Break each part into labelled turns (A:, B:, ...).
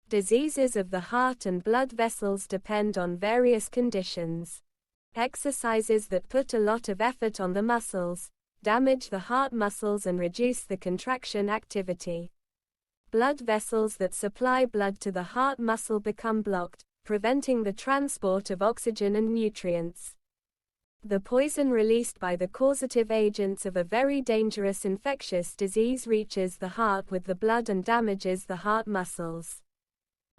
A: Diseases of the heart and blood vessels depend on various conditions. Exercises that put a lot of effort on the muscles damage the heart muscles and reduce the contraction activity. Blood vessels that supply blood to the heart muscle become blocked, preventing the transport of oxygen and nutrients. The poison released by the causative agents of a very dangerous infectious disease reaches the heart with the blood and damages the heart muscles.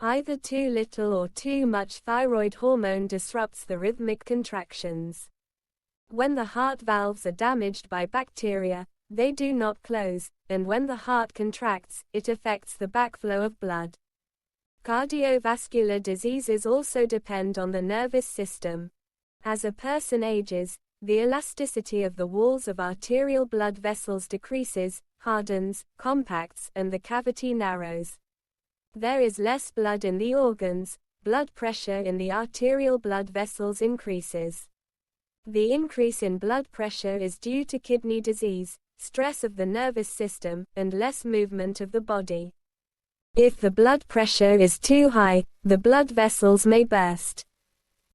A: Either too little or too much thyroid hormone disrupts the rhythmic contractions. When the heart valves are damaged by bacteria, they do not close, and when the heart contracts, it affects the backflow of blood. Cardiovascular diseases also depend on the nervous system. As a person ages, the elasticity of the walls of arterial blood vessels decreases, hardens, compacts, and the cavity narrows. There is less blood in the organs, blood pressure in the arterial blood vessels increases. The increase in blood pressure is due to kidney disease, stress of the nervous system, and less movement of the body. If the blood pressure is too high, the blood vessels may burst.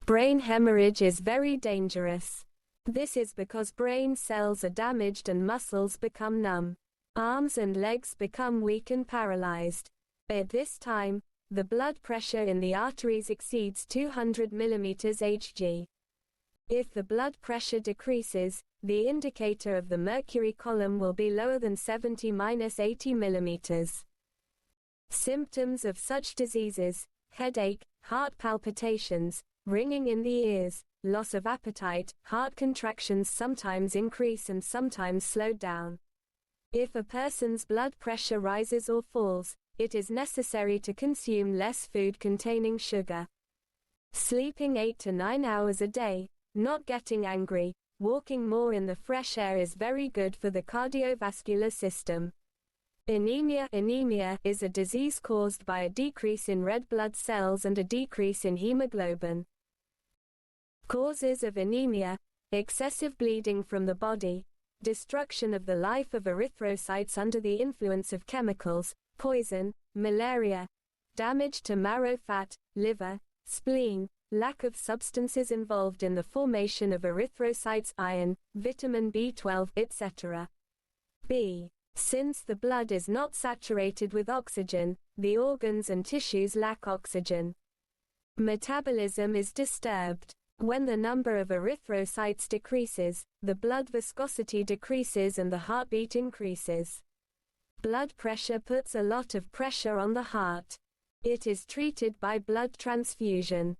A: Brain hemorrhage is very dangerous. This is because brain cells are damaged and muscles become numb. Arms and legs become weak and paralyzed. At this time, the blood pressure in the arteries exceeds 200 mm Hg. If the blood pressure decreases, the indicator of the mercury column will be lower than 70–80 mm. Symptoms of such diseases: headache, heart palpitations, ringing in the ears, loss of appetite, heart contractions sometimes increase and sometimes slow down. If a person's blood pressure rises or falls, it is necessary to consume less food containing sugar. Sleeping 8 to 9 hours a day, not getting angry, walking more in the fresh air is very good for the cardiovascular system. Anemia is a disease caused by a decrease in red blood cells and a decrease in hemoglobin. Causes of anemia: excessive bleeding from the body, destruction of the life of erythrocytes under the influence of chemicals, poison, malaria, damage to marrow fat, liver, spleen, lack of substances involved in the formation of erythrocytes, iron, vitamin B12, etc. B. Since the blood is not saturated with oxygen, the organs and tissues lack oxygen. Metabolism is disturbed. When the number of erythrocytes decreases, the blood viscosity decreases and the heartbeat increases. Blood pressure puts a lot of pressure on the heart. It is treated by blood transfusion.